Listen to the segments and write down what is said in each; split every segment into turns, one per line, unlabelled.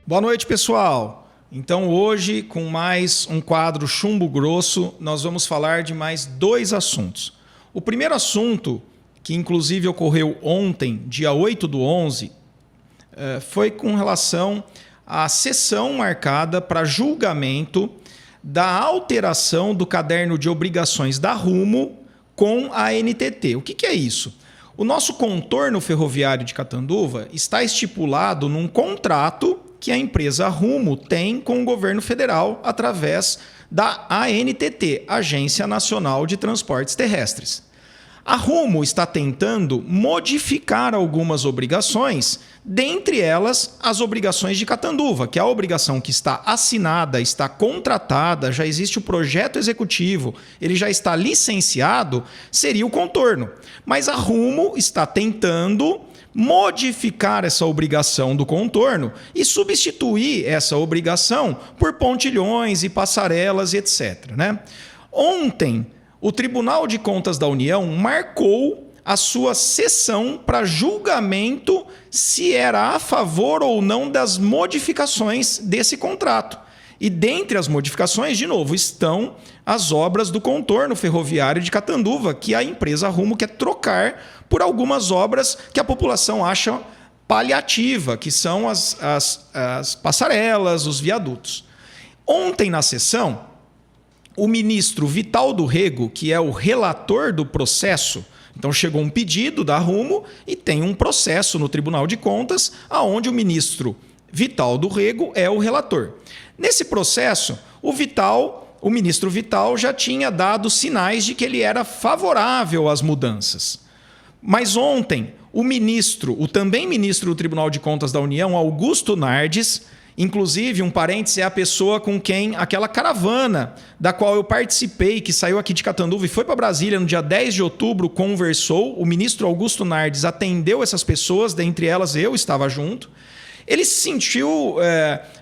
Boa noite, pessoal. Então hoje, com mais um quadro Chumbo Grosso, nós vamos falar de mais dois assuntos. O primeiro assunto, que inclusive ocorreu ontem, dia 8/11, foi com relação à sessão marcada para julgamento da alteração do caderno de obrigações da Rumo com a NTT. O que é isso? O nosso contorno ferroviário de Catanduva está estipulado num contrato que a empresa Rumo tem com o governo federal através da ANTT, Agência Nacional de Transportes Terrestres. A Rumo está tentando modificar algumas obrigações, dentre elas as obrigações de Catanduva, que é a obrigação que está assinada, está contratada, já existe o projeto executivo, ele já está licenciado, seria o contorno. Mas a Rumo está tentando modificar essa obrigação do contorno e substituir essa obrigação por pontilhões e passarelas, etc. Ontem, o Tribunal de Contas da União marcou a sua sessão para julgamento se era a favor ou não das modificações desse contrato. E dentre as modificações, de novo, estão as obras do contorno ferroviário de Catanduva, que a empresa Rumo quer trocar por algumas obras que a população acha paliativa, que são as passarelas, os viadutos. Ontem, na sessão, o ministro Vital do Rego, que é o relator do processo, então chegou um pedido da Rumo e tem um processo no Tribunal de Contas, onde o ministro Vital do Rego é o relator. Nesse processo, o ministro Vital já tinha dado sinais de que ele era favorável às mudanças. Mas ontem, o também ministro do Tribunal de Contas da União, Augusto Nardes, inclusive, um parêntese, é a pessoa com quem aquela caravana da qual eu participei, que saiu aqui de Catanduva e foi para Brasília no dia 10 de outubro, conversou. O ministro Augusto Nardes atendeu essas pessoas, dentre elas eu estava junto. Ele se sentiu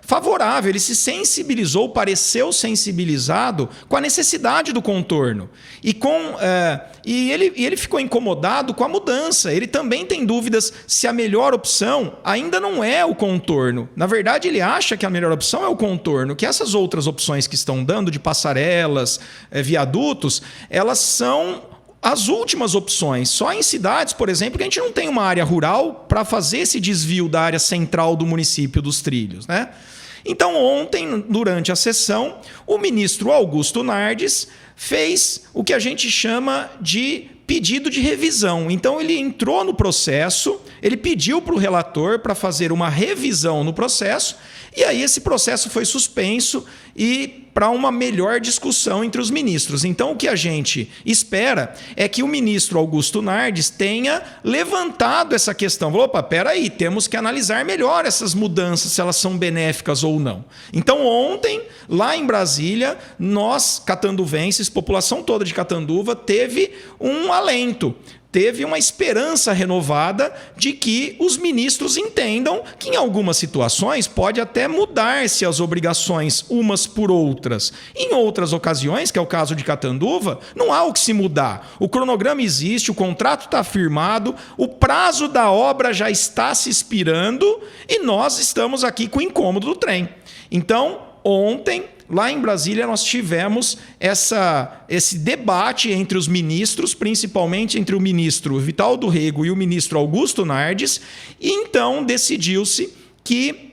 favorável, ele se sensibilizou, pareceu sensibilizado com a necessidade do contorno. E ele ficou incomodado com a mudança. Ele também tem dúvidas se a melhor opção ainda não é o contorno. Na verdade, ele acha que a melhor opção é o contorno, que essas outras opções que estão dando de passarelas, viadutos, elas são as últimas opções. Só em cidades, por exemplo, que a gente não tem uma área rural para fazer esse desvio da área central do município dos trilhos, Então, ontem, durante a sessão, o ministro Augusto Nardes fez o que a gente chama de pedido de revisão. Então, ele entrou no processo, ele pediu para o relator para fazer uma revisão no processo, e aí esse processo foi suspenso e para uma melhor discussão entre os ministros. Então, o que a gente espera é que o ministro Augusto Nardes tenha levantado essa questão. Opa, peraí, temos que analisar melhor essas mudanças, se elas são benéficas ou não. Então, ontem, lá em Brasília, nós, catanduvenses, população toda de Catanduva, teve um alento. Teve uma esperança renovada de que os ministros entendam que em algumas situações pode até mudar-se as obrigações umas por outras. Em outras ocasiões, que é o caso de Catanduva, não há o que se mudar. O cronograma existe, o contrato está firmado, o prazo da obra já está se expirando e nós estamos aqui com o incômodo do trem. Então, ontem, lá em Brasília, nós tivemos esse debate entre os ministros, principalmente entre o ministro Vital do Rego e o ministro Augusto Nardes, e então decidiu-se que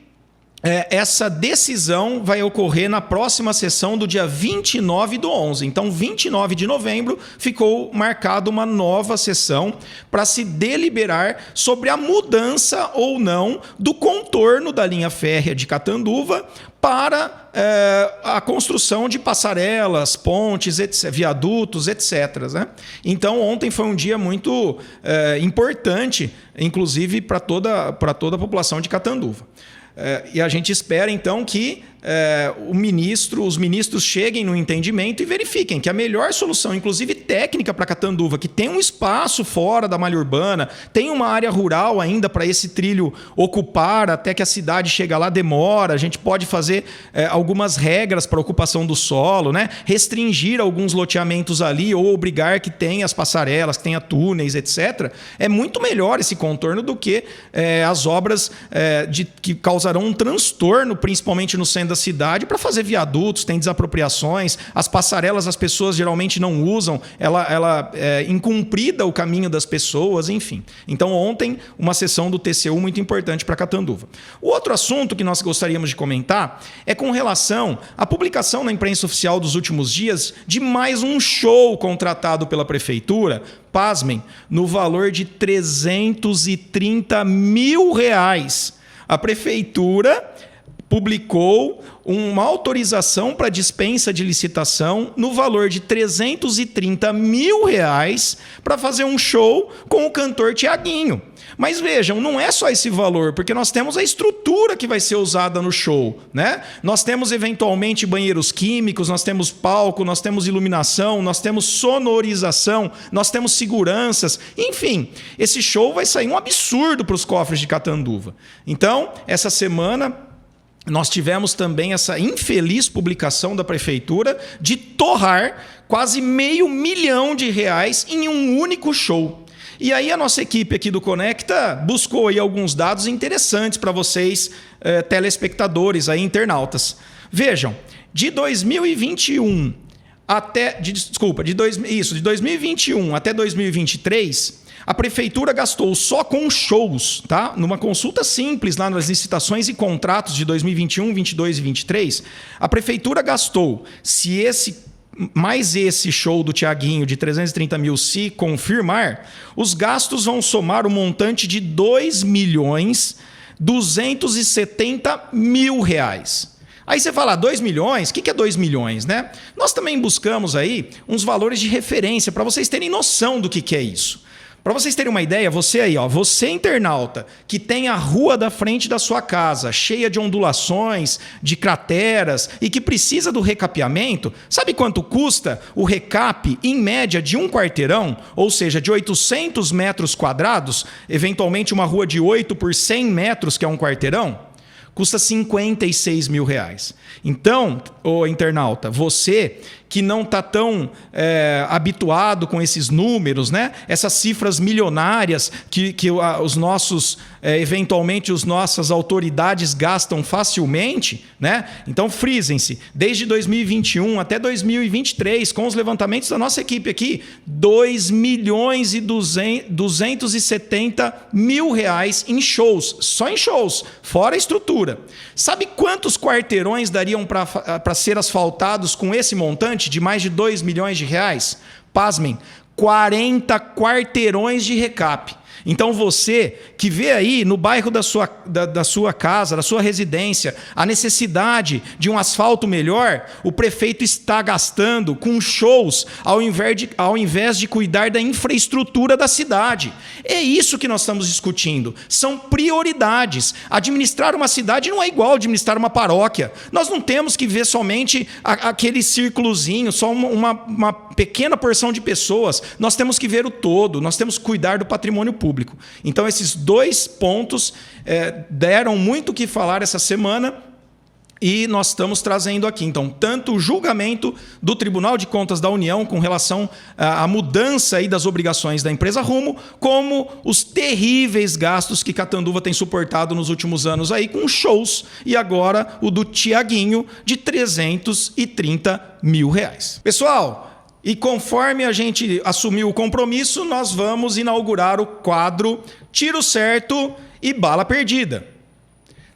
essa decisão vai ocorrer na próxima sessão do dia 29/11. Então, 29 de novembro, ficou marcada uma nova sessão para se deliberar sobre a mudança ou não do contorno da linha férrea de Catanduva para a construção de passarelas, pontes, viadutos, etc. Então, ontem foi um dia muito importante, inclusive para toda a população de Catanduva. E a gente espera, então, que os ministros cheguem no entendimento e verifiquem que a melhor solução, inclusive técnica para Catanduva, que tem um espaço fora da malha urbana, tem uma área rural ainda para esse trilho ocupar até que a cidade chega lá, demora, a gente pode fazer algumas regras para ocupação do solo, né? Restringir alguns loteamentos ali ou obrigar que tenha as passarelas, que tenha túneis, etc. É muito melhor esse contorno do que as obras que causarão um transtorno, principalmente no centro da cidade, para fazer viadutos, tem desapropriações, as passarelas as pessoas geralmente não usam, ela incumprida o caminho das pessoas, enfim. Então ontem uma sessão do TCU muito importante para Catanduva. O outro assunto que nós gostaríamos de comentar é com relação à publicação na imprensa oficial dos últimos dias de mais um show contratado pela prefeitura, pasmem, no valor de R$330 mil. A prefeitura publicou uma autorização para dispensa de licitação no valor de R$330 mil para fazer um show com o cantor Tiaguinho. Mas vejam, não é só esse valor, porque nós temos a estrutura que vai ser usada no show, né? Nós temos eventualmente banheiros químicos, nós temos palco, nós temos iluminação, nós temos sonorização, nós temos seguranças, enfim, esse show vai sair um absurdo para os cofres de Catanduva. Então, essa semana nós tivemos também essa infeliz publicação da prefeitura de torrar quase R$500 mil em um único show. E aí a nossa equipe aqui do Conecta buscou aí alguns dados interessantes para vocês, telespectadores, aí, internautas. Vejam, de 2021 de 2021 até 2023, a prefeitura gastou só com shows, tá? Numa consulta simples lá nas licitações e contratos de 2021, 22 e 23, a prefeitura gastou, mais esse show do Tiaguinho de 330 mil se confirmar, os gastos vão somar o montante de R$2.270 mil. Aí você fala, 2 milhões? O que é 2 milhões, né? Nós também buscamos aí uns valores de referência para vocês terem noção do que é isso. Para vocês terem uma ideia, você internauta, que tem a rua da frente da sua casa cheia de ondulações, de crateras e que precisa do recapeamento, sabe quanto custa o recape, em média, de um quarteirão, ou seja, de 800 metros quadrados, eventualmente uma rua de 8 por 100 metros, que é um quarteirão? Custa R$56 mil. Então, ô internauta, você que não está tão habituado com esses números, né? Essas cifras milionárias que os nossos, eventualmente, as nossas autoridades gastam facilmente, né? Então, frisem-se, desde 2021 até 2023, com os levantamentos da nossa equipe aqui, R$2.270 mil em shows, só em shows, fora a estrutura. Sabe quantos quarteirões dariam para ser asfaltados com esse montante de mais de R$2 milhões? Pasmem, 40 quarteirões de recape. Então você que vê aí no bairro da sua casa, da sua residência, a necessidade de um asfalto melhor, o prefeito está gastando com shows ao invés de cuidar da infraestrutura da cidade. É isso que nós estamos discutindo. São prioridades. Administrar uma cidade não é igual administrar uma paróquia. Nós não temos que ver somente aquele círculozinho, só uma pequena porção de pessoas. Nós temos que ver o todo, nós temos que cuidar do patrimônio público. Então, esses dois pontos deram muito o que falar essa semana e nós estamos trazendo aqui. Então, tanto o julgamento do Tribunal de Contas da União com relação à mudança aí das obrigações da empresa Rumo, como os terríveis gastos que Catanduva tem suportado nos últimos anos aí com shows e agora o do Tiaguinho de R$330 mil. Pessoal, e conforme a gente assumiu o compromisso, nós vamos inaugurar o quadro Tiro Certo e Bala Perdida.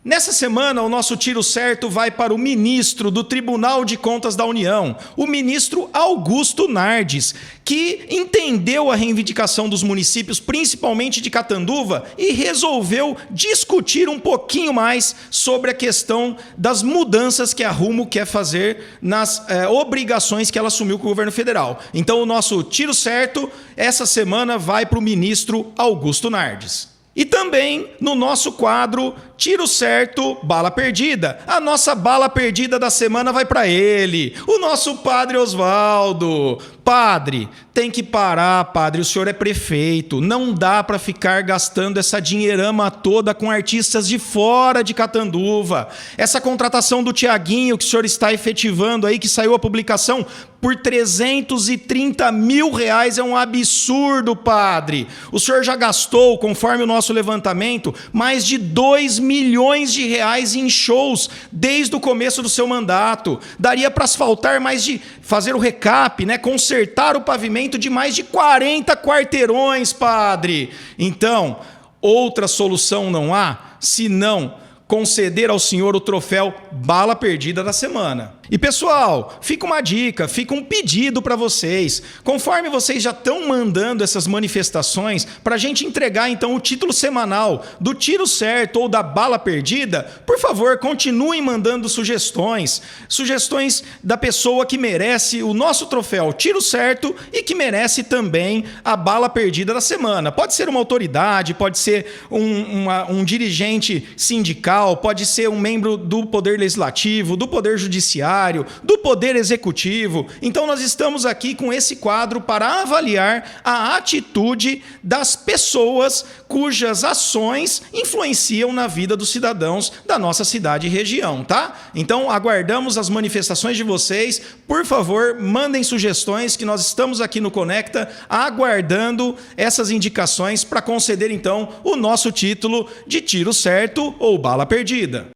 Nessa semana, o nosso tiro certo vai para o ministro do Tribunal de Contas da União, o ministro Augusto Nardes, que entendeu a reivindicação dos municípios, principalmente de Catanduva, e resolveu discutir um pouquinho mais sobre a questão das mudanças que a Rumo quer fazer nas obrigações que ela assumiu com o governo federal. Então, o nosso tiro certo, essa semana, vai para o ministro Augusto Nardes. E também no nosso quadro Tiro Certo, Bala Perdida. A nossa bala perdida da semana vai para ele, o nosso Padre Oswaldo. Padre, tem que parar, padre, o senhor é prefeito. Não dá para ficar gastando essa dinheirama toda com artistas de fora de Catanduva. Essa contratação do Tiaguinho que o senhor está efetivando aí, que saiu a publicação, por 330 mil reais é um absurdo, padre. O senhor já gastou, conforme o nosso levantamento, mais de 2 milhões de reais em shows desde o começo do seu mandato. Daria para asfaltar fazer o recap, né? Consertar o pavimento de mais de 40 quarteirões, padre. Então, outra solução não há, senão conceder ao senhor o troféu Bala Perdida da semana. E pessoal, fica uma dica, fica um pedido para vocês. Conforme vocês já estão mandando essas manifestações para a gente entregar então o título semanal do Tiro Certo ou da Bala Perdida, por favor, continuem mandando sugestões. Sugestões da pessoa que merece o nosso troféu Tiro Certo e que merece também a Bala Perdida da semana. Pode ser uma autoridade, pode ser um dirigente sindical, pode ser um membro do Poder Legislativo, do Poder Judiciário, do Poder Executivo. Então nós estamos aqui com esse quadro para avaliar a atitude das pessoas cujas ações influenciam na vida dos cidadãos da nossa cidade e região, tá? Então aguardamos as manifestações de vocês. Por favor, mandem sugestões que nós estamos aqui no Conecta aguardando essas indicações para conceder então o nosso título de Tiro Certo ou Bala Perdida.